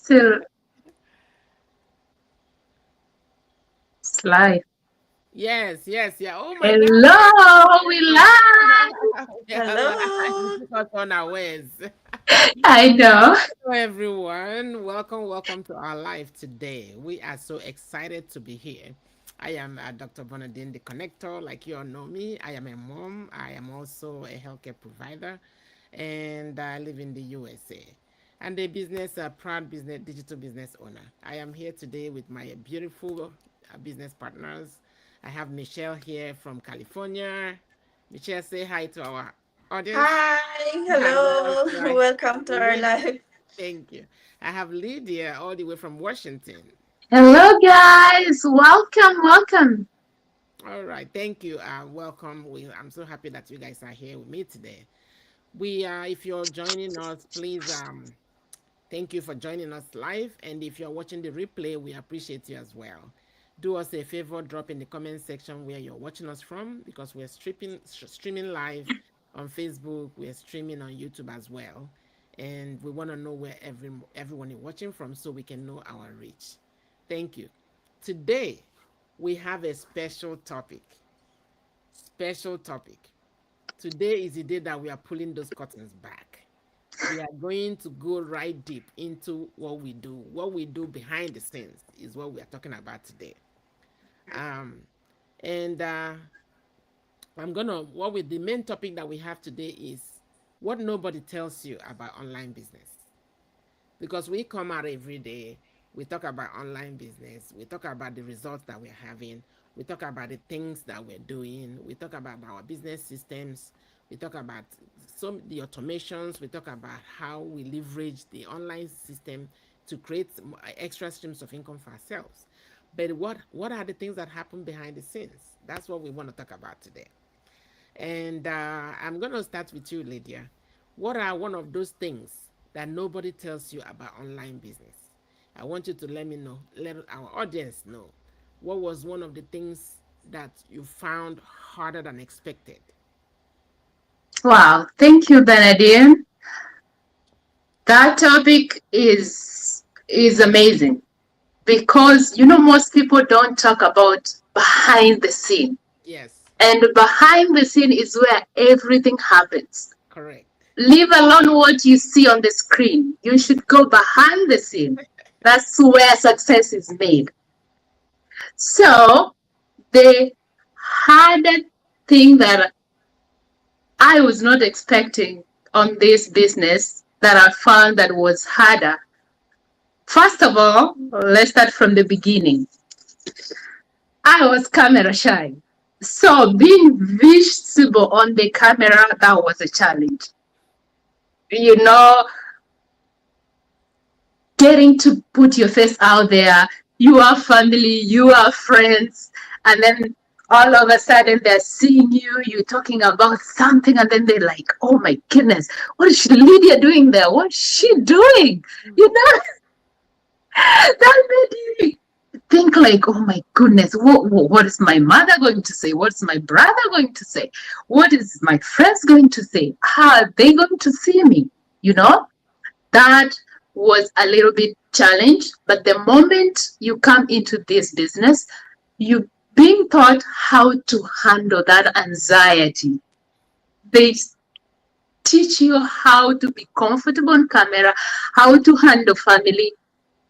Still, it's live. Yes, yes, yeah. Oh my God. Hello, we live. We are live. You Hello. took us unawares. I know. Hello, everyone. Welcome to our live today. We are so excited to be here. I am Dr. Bonadine, the connector. Like you all know me, I am a mom. I am also a healthcare provider, and I live in the USA. And a proud business, digital business owner. I am here today with my beautiful business partners. I have Michelle here from California. Michelle, say hi to our audience. Hi. Hi, welcome Hello. to our Welcome to our live. Thank you. I have Lydia all the way from Washington. Hello, guys. Welcome, welcome. All right, thank you. Welcome. I'm so happy that you guys are here with me today. If you're joining us, please thank you for joining us live. And if you're watching the replay, we appreciate you as well. Do us a favor, drop in the comment section where you're watching us from, because we're streaming live on Facebook. We're streaming on YouTube as well, and we want to know where everyone is watching from so we can know our reach. Thank you. Today we have a special topic. Special topic. Today is the day that we are pulling those curtains back. We are going to go right deep into what we do. What we do behind the scenes is what we are talking about today. Um, and what with the main topic that we have today is what nobody tells you about online business. Because we come out every day, we talk about online business, we talk about the results that we're having, we talk about the things that we're doing, we talk about our business systems, we talk about the automations, we talk about how we leverage the online system to create extra streams of income for ourselves. But what are the things that happen behind the scenes? That's what we want to talk about today. And I'm going to start with you, Lydia. What are one of those things that nobody tells you about online business? I want you to let me know, let our audience know. What was one of the things that you found harder than expected? Wow. Thank you, Benedict. That topic is amazing because most people don't talk about behind the scene. Yes, And behind the scene is where everything happens. correct. Leave alone what you see on the screen. You should go behind the scene. That's where success is made. So, the harder thing that I was not expecting on this business that I found that was harder. First of all, let's start from the beginning. I was camera shy. So being visible on the camera, that was a challenge. You know, getting to put your face out there, you are family, you are friends, and then all of a sudden they're seeing you, you're talking about something, and then they're like, oh my goodness, what is Lydia doing there? What's she doing? You know, that made you think like, oh my goodness, what is my mother going to say? What's my brother going to say? What is my friends going to say? How are they going to see me? You know? That was a little bit challenge, but the moment you come into this business, you being taught how to handle that anxiety. They teach you how to be comfortable on camera, how to handle family,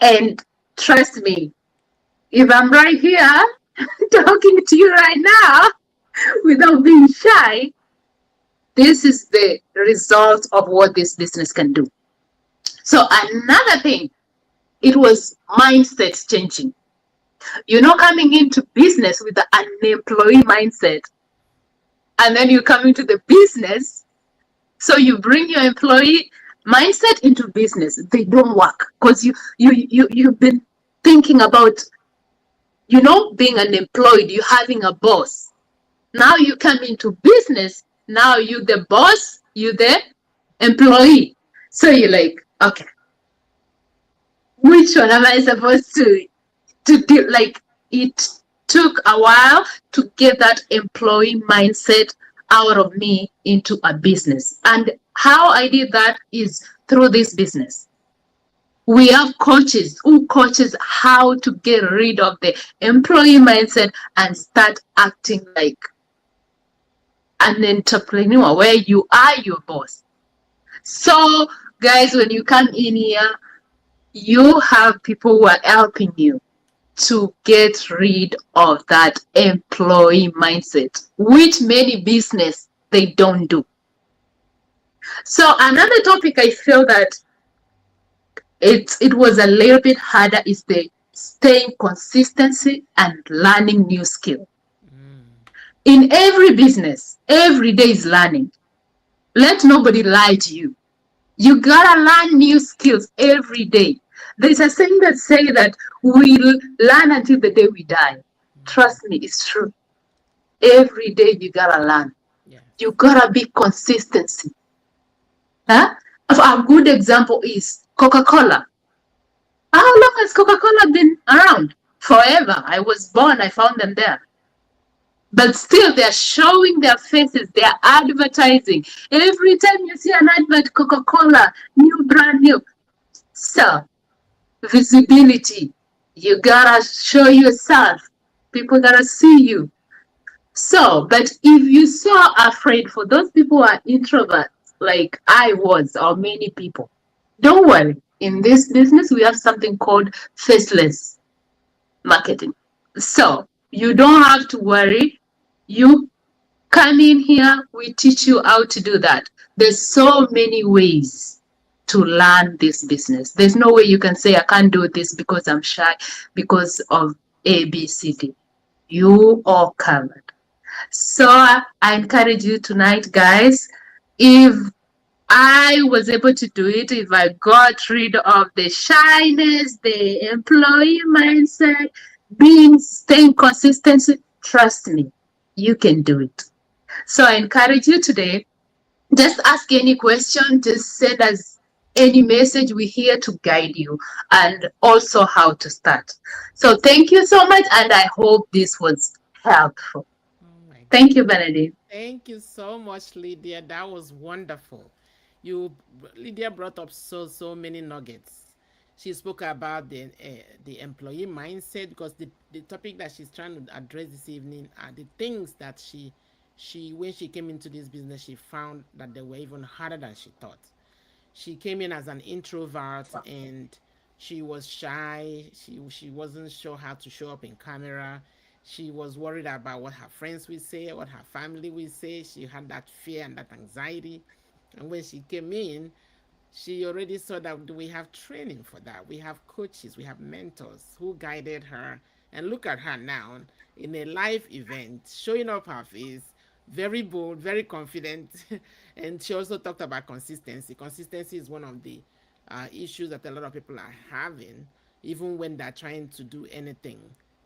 and trust me, if I'm right here talking to you right now without being shy, this is the result of what this business can do. So another thing, it was mindset changing. Coming into business with an employee mindset, and then you come into the business, so you bring your employee mindset into business. They don't work because you've been thinking about, being unemployed, you having a boss. Now you come into business, now you the boss, you the employee. So you're like, okay, which one am I supposed to do? Like, it took a while to get that employee mindset out of me into a business. And how I did that is through this business. We have coaches who coaches how to get rid of the employee mindset and start acting like an entrepreneur where you are your boss. So, guys, when you come in here, you have people who are helping you to get rid of that employee mindset, which many business they don't do. So another topic I feel that it was a little bit harder is the staying consistency and learning new skill. Mm. In every business, every day is learning. Let nobody lie to you. You gotta learn new skills every day. There's a saying that say that we'll learn until the day we die. Mm. Trust me, it's true. Every day you gotta learn. You Yes. gotta be consistency. Huh? A good example is Coca-Cola. How long has Coca-Cola been around? Forever. I was born, I found them there. But still, they're showing their faces, they're advertising. Every time you see an advert, Coca-Cola, new, brand new. So, visibility. You gotta show yourself. People gotta see you. So, but if you're so afraid, for those people who are introverts, like I was, or many people, don't worry. In this business, we have something called faceless marketing. So, you don't have to worry. You come in here, we teach you how to do that. There's so many ways to learn this business. There's no way you can say, I can't do this because I'm shy, because of A, B, C, D. You are covered. So I encourage you tonight, guys. If I was able to do it, if I got rid of the shyness, the employee mindset, staying consistent, trust me, you can do it. So I encourage you today, just ask any question, just send us any message. We're here to guide you and also how to start. So thank you so much, and I hope this was helpful. Oh my Thank you, Benedict. Thank you so much, Lydia. That was wonderful. You, Lydia, brought up so many nuggets. She spoke about the employee mindset because the topic that she's trying to address this evening are the things that she when she came into this business she found that they were even harder than she thought. She came in as an introvert and she was shy. She wasn't sure how to show up in camera. She was worried about what her friends will say, what her family will say. She had that fear and that anxiety. And when she came in, she already saw that we have training for that. We have coaches, we have mentors who guided her. And look at her now in a live event, showing up her face, very bold, very confident. And she also talked about consistency. Consistency is one of the issues that a lot of people are having, even when they're trying to do anything.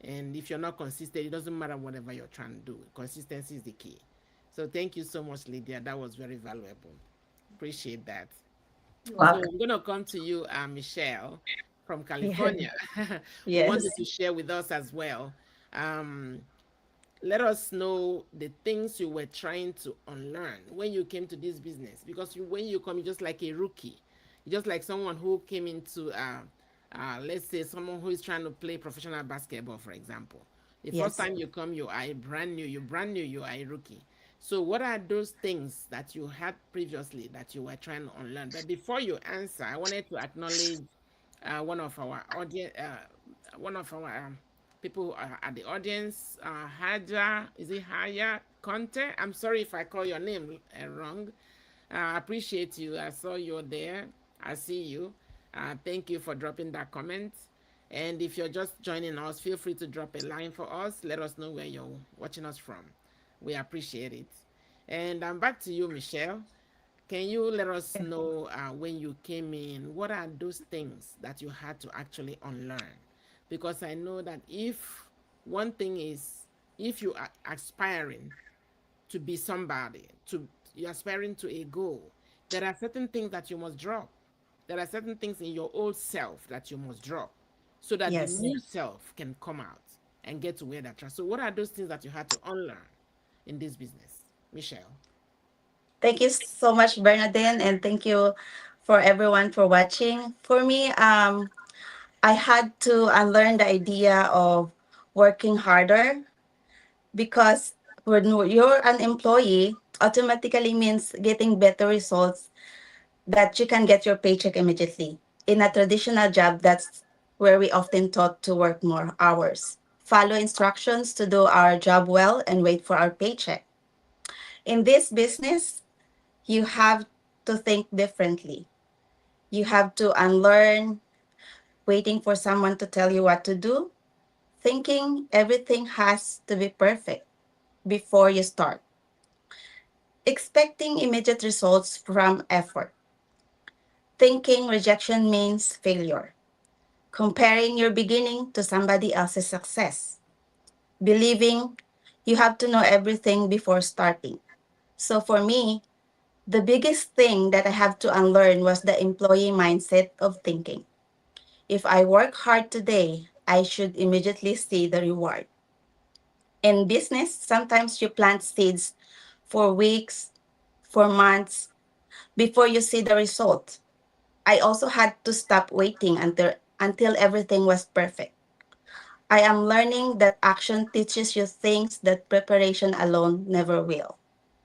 And if you're not consistent, it doesn't matter whatever you're trying to do. Consistency is the key. So thank you so much, Lydia. That was very valuable. Appreciate that. So Welcome. I'm gonna come to you, Michelle from Yeah. California. We wanted Yes. to share with us as well. Um, Let us know the things you were trying to unlearn when you came to this business. Because when you come, you're just like a rookie. You're just like someone who came into, let's say, someone who is trying to play professional basketball, for example. The first Yes. time you come, you are a brand new. You're brand new. You are a rookie. So, what are those things that you had previously that you were trying to unlearn? But before you answer, I wanted to acknowledge one of our audience, one of our people at the audience, Haja, is it Haya Conte? I'm sorry if I call your name wrong. I appreciate you. I saw you there. I see you. Thank you for dropping that comment. And if you're just joining us, feel free to drop a line for us. Let us know where you're watching us from. We appreciate it. And I'm back to you, Michelle. Can you let us know when you came in, what are those things that you had to actually unlearn? Because I know that if one thing is, if you are aspiring to be somebody, to you're aspiring to a goal, there are certain things that you must drop. There are certain things in your old self that you must drop so that the Yes. new self can come out and get to where that trust. So what are those things that you had to unlearn in this business? Michelle. Thank you so much, Bernadine, and thank you for everyone for watching. For me, I had to unlearn the idea of working harder because when you're an employee, automatically means getting better results that you can get your paycheck immediately. In a traditional job, that's where we often taught to work more hours, follow instructions to do our job well, and wait for our paycheck. In this business, you have to think differently. You have to unlearn waiting for someone to tell you what to do, thinking everything has to be perfect before you start, expecting immediate results from effort, thinking rejection means failure, comparing your beginning to somebody else's success, believing you have to know everything before starting. So for me, the biggest thing that I have to unlearn was the employee mindset of thinking. If I work hard today, I should immediately see the reward. In business, sometimes you plant seeds for weeks, for months before you see the result. I also had to stop waiting until everything was perfect. I am learning that action teaches you things that preparation alone never will.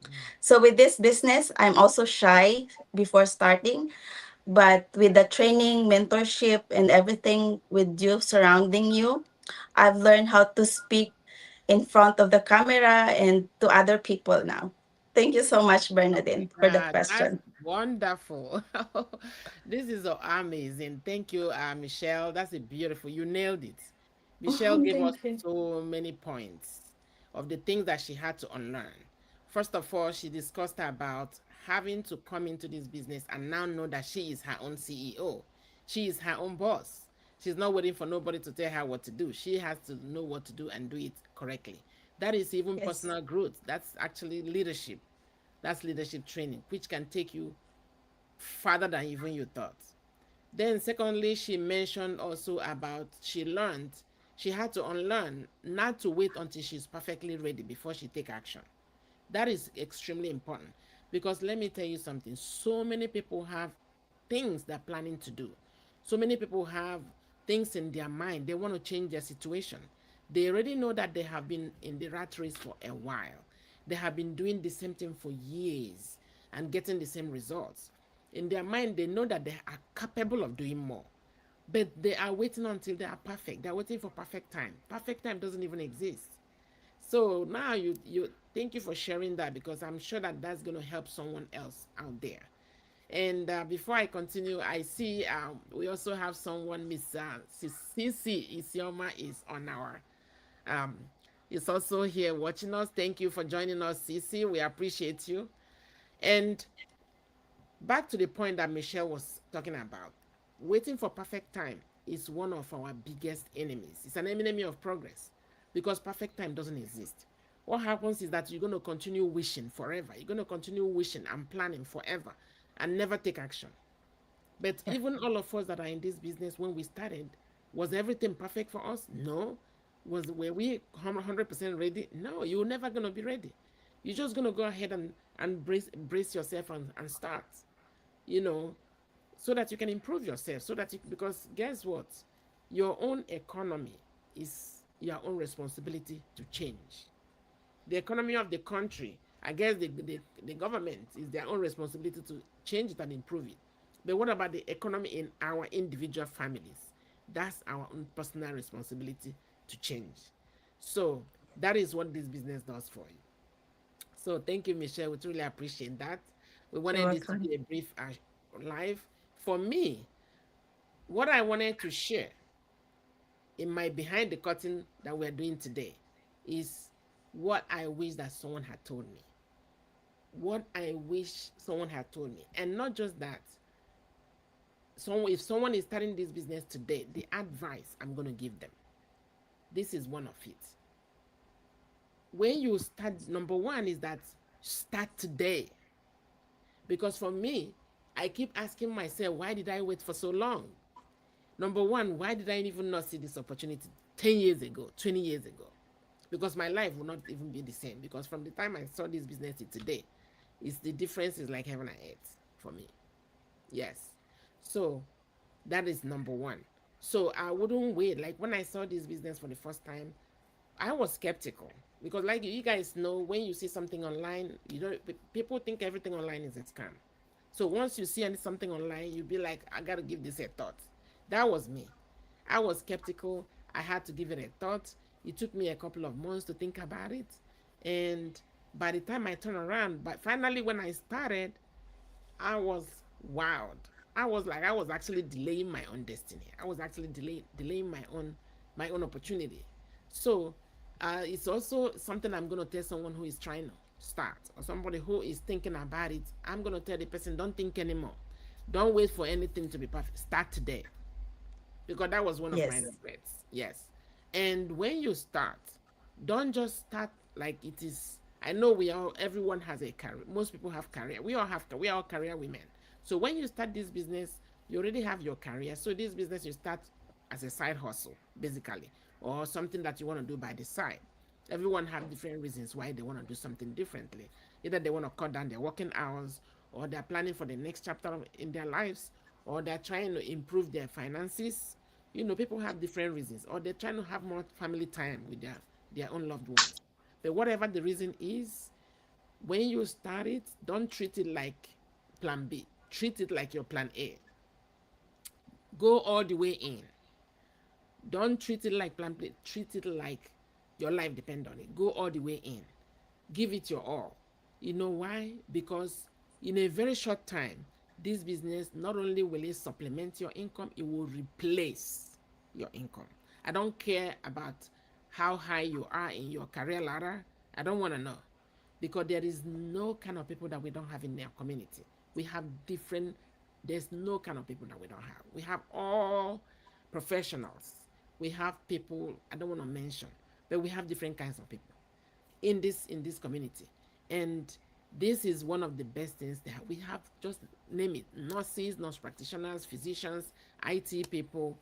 Mm. So with this business, I'm also shy before starting, but with the training, mentorship, and everything with you surrounding you, I've learned how to speak in front of the camera and to other people now. Thank you so much, Bernadine, for the That's question. wonderful. This is so amazing. Thank you, Michelle. That's a beautiful. You nailed it. Michelle gave us Thank you. so many points of the things that she had to unlearn. First of all, she discussed about having to come into this business and now know that she is her own CEO. She is her own boss. She's not waiting for nobody to tell her what to do. She has to know what to do and do it correctly. That is even Yes. personal growth. That's actually leadership. That's leadership training, which can take you farther than even you thought. Then, secondly, she mentioned also about she learned she had to unlearn not to wait until she's perfectly ready before she take action. That is extremely important because let me tell you something. So many people have things they're planning to do. So many people have things in their mind. They want to change their situation. They already know that they have been in the rat race for a while. They have been doing the same thing for years and getting the same results. In their mind, they know that they are capable of doing more. But they are waiting until they are perfect. They're waiting for perfect time. Perfect time doesn't even exist. So now you thank you for sharing that because I'm sure that that's going to help someone else out there. And before I continue, I see we also have someone, Miss Cici Isioma is on our um, is also here watching us. Thank you for joining us, Cici. We appreciate you. And back to the point that Michelle was talking about, waiting for perfect time is one of our biggest enemies. It's an enemy of progress because perfect time doesn't exist. What happens is that you're going to continue wishing forever. You're going to continue wishing and planning forever and never take action. But Yeah. even all of us that are in this business, when we started, was everything perfect for us? No. Were we 100% ready? No, you're never gonna be ready. You're just gonna go ahead and brace yourself and start. You know, so that you can improve yourself. So that you because guess what, your own economy is your own responsibility to change. The economy of the country, I guess the government is their own responsibility to change it and improve it. But what about the economy in our individual families? That's our own personal responsibility to change. So that is what this business does for you. So thank you, Michelle. We truly appreciate that. We You're wanted this to welcome. be a brief live. For me, what I wanted to share in my behind the curtain that we're doing today is what I wish that someone had told me. What I wish someone had told me. And not just that. If someone is starting this business today, the advice I'm going to give them. This is one of it. When you start, number one is that start today. Because for me, I keep asking myself, why did I wait for so long? Number one, why did I even not see this opportunity 10 years ago, 20 years ago? Because my life will not even be the same. Because from the time I saw this business to today, the difference is like heaven and earth for me. Yes. So that is number one. So I wouldn't wait. Like when I saw this business for the first time, I was skeptical because, like you guys know, when you see something online, you don't. People think everything online is a scam. So once you see something online, you'll be like, I gotta give this a thought. That was me. I was skeptical. I had to give it a thought. It took me a couple of months to think about it, and by the time I turned around, but finally when I started, I was wowed. I was like, I was actually delaying my own destiny. I was actually delaying my own opportunity. So it's also something I'm gonna tell someone who is trying to start or somebody who is thinking about it. I'm gonna tell the person, don't think anymore. Don't wait for anything to be perfect. Start today. Because that was one of my Yes. regrets. Yes. And when you start, don't just start like it is. I know everyone has a career. Most people have career. We are all career women. So when you start this business, you already have your career. So this business you start as a side hustle, basically, or something that you want to do by the side. Everyone have different reasons why they want to do something differently. Either they want to cut down their working hours, or they're planning for the next chapter in their lives, or they're trying to improve their finances. People have different reasons, or they're trying to have more family time with their own loved ones. But whatever the reason is, when you start it, don't treat it like plan B. Treat it like your plan A. Go all the way in. Don't treat it like plan B. Treat it like your life depends on it. Go all the way in. Give it your all. You know why? Because in a very short time, this business not only will it supplement your income, it will replace your income. I don't care about how high you are in your career ladder. I don't want to know, because there is no kind of people that we don't have in our community. We have different, there's no kind of people that we don't have. We have all professionals. We have people I don't want to mention, but we have different kinds of people in this community. And this is one of the best things that we have. Just name it: nurses, nurse practitioners, physicians, IT people,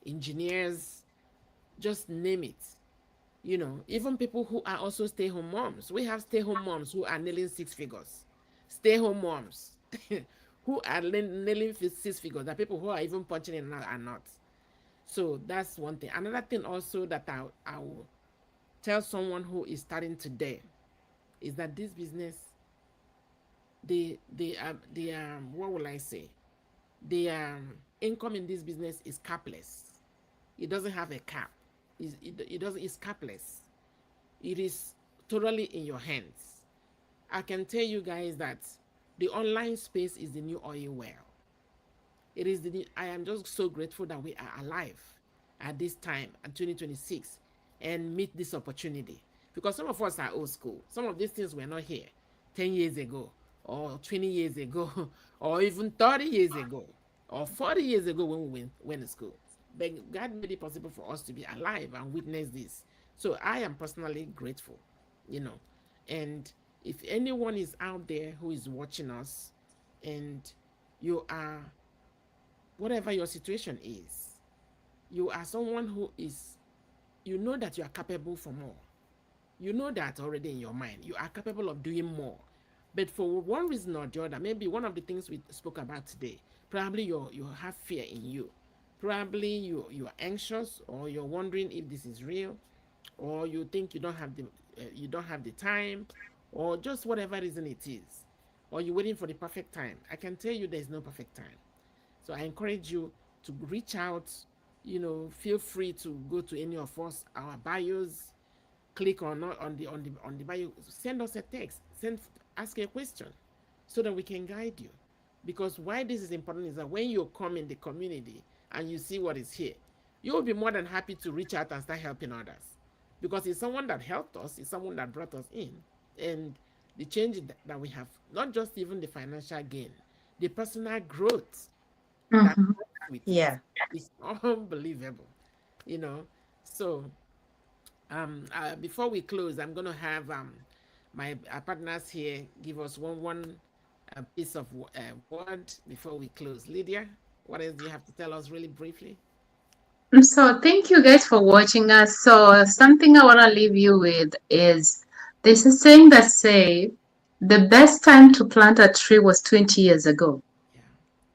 engineers, just name it. Even people who are also stay-home moms. We have stay-home moms who are nailing six figures. Stay-home moms who are nailing six figures. There are people who are even punching in and are not. So that's one thing. Another thing also that I will tell someone who is starting today is that this business, the what will I say? The income in this business is capless. It doesn't have a cap. It's capless. It is totally in your hands. I can tell you guys that the online space is the new oil well. It is I am just so grateful that we are alive at this time at 2026 and meet this opportunity, because some of us are old school. Some of these things were not here 10 years ago or 20 years ago or even 30 years ago or 40 years ago when we went to school. But God made it possible for us to be alive and witness this. So I am personally grateful, And if anyone is out there who is watching us and you are, whatever your situation is, you are someone who is, you know that you are capable for more. You know that already in your mind. You are capable of doing more. But for one reason or the other, maybe one of the things we spoke about today, probably you have fear in you. Probably you are anxious, or you're wondering if this is real, or you think you don't have the time, or just whatever reason it is, or you're waiting for the perfect time. I can tell you there's no perfect time. So I encourage you to reach out. Feel free to go to any of us, our bios, click on the bio, send us a text, ask a question, so that we can guide you. Because why this is important is that when you come in the community and you see what is here, you will be more than happy to reach out and start helping others, because it's someone that helped us, it's someone that brought us in. And the change that we have, not just even the financial gain, the personal growth that Mhm. comes with it Yeah. is unbelievable. So before we close, I'm going to have my partners here give us one piece of word before we close. Lydia, what else do you have to tell us really briefly? So thank you guys for watching us. So something I want to leave you with is there's a saying that say the best time to plant a tree was 20 years ago, Yeah.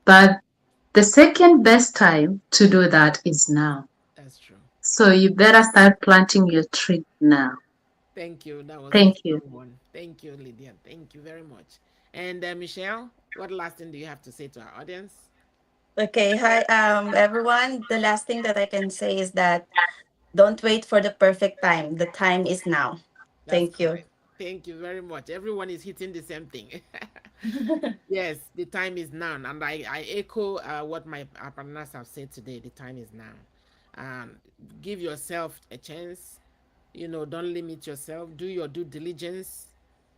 but the second best time to do that is now. That's true. So you better start planting your tree now. Thank you. That was a Thank you. strong one. Thank you, Lydia. Thank you very much. And Michelle, what last thing do you have to say to our audience? Okay, hi everyone. The last thing that I can say is that don't wait for the perfect time. The time is now. That's Thank you. correct. Thank you very much. Everyone is hitting the same thing. Yes, the time is now. And I echo what my partners have said today. The time is now. Um, Give yourself a chance. Don't limit yourself. Do your due diligence.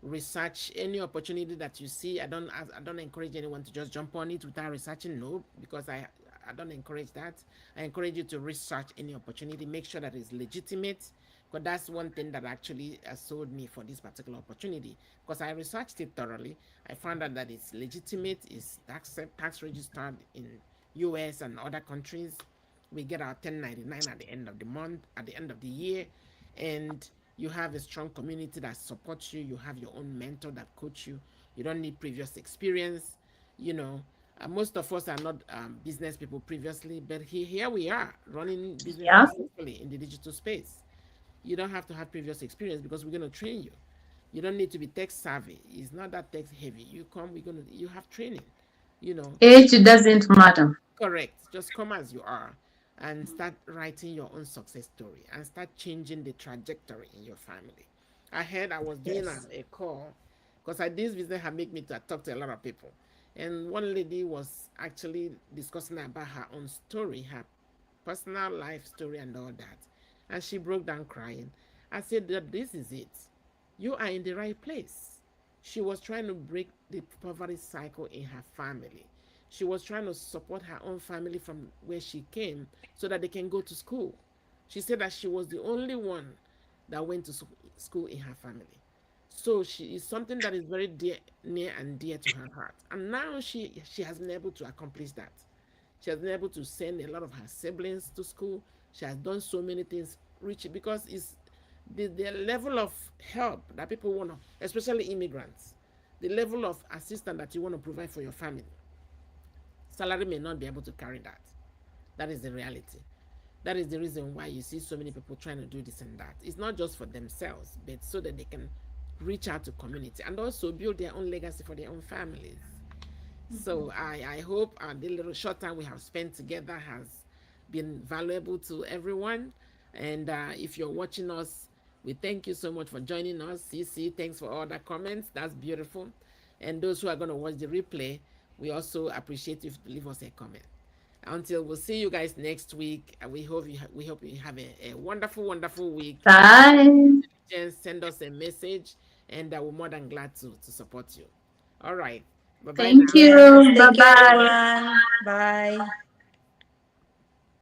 Research any opportunity that you see. I don't encourage anyone to just jump on it without researching. No, because I don't encourage that. I encourage you to research any opportunity. Make sure that it's legitimate, because that's one thing that actually sold me for this particular opportunity, because I researched it thoroughly. I found out that it's legitimate, it's tax registered in US and other countries. We get our 1099 at the end of the month, at the end of the year, and you have a strong community that supports you. You have your own mentor that coach you. You don't need previous experience. You know, most of us are not business people previously, but here we are running business Yeah. successfully in the digital space. You don't have to have previous experience because we're going to train you. You don't need to be tech savvy. It's not that tech heavy. You have training. You know, Age doesn't matter. Correct. Just come as you are and start writing your own success story and start changing the trajectory in your family. I was doing Yes. a call because this business had made me to talk to a lot of people. And one lady was actually discussing about her own story, her personal life story, and all that. And she broke down crying. I said that this is it. You are in the right place. She was trying to break the poverty cycle in her family. She was trying to support her own family from where she came so that they can go to school. She said that she was the only one that went to school in her family. So she is something that is very near and dear to her heart. And now she has been able to accomplish that. She has been able to send a lot of her siblings to school. She has done so many things, rich, because it's the level of help that people want to, especially immigrants, the level of assistance that you want to provide for your family. Salary may not be able to carry that. That is the reality. That is the reason why you see so many people trying to do this and that. It's not just for themselves, but so that they can reach out to community and also build their own legacy for their own families. So I hope the little short time we have spent together has been valuable to everyone. And if you're watching us, we thank you so much for joining us. CC, thanks for all the comments. That's beautiful. And those who are going to watch the replay, we also appreciate you to leave us a comment. Until we'll see you guys next week. We hope you have a wonderful, wonderful week. Bye. Just send us a message, and we're more than glad to support you. All right. Bye bye Thank now. Yes. you. Bye Thank you, bye. everyone. Bye.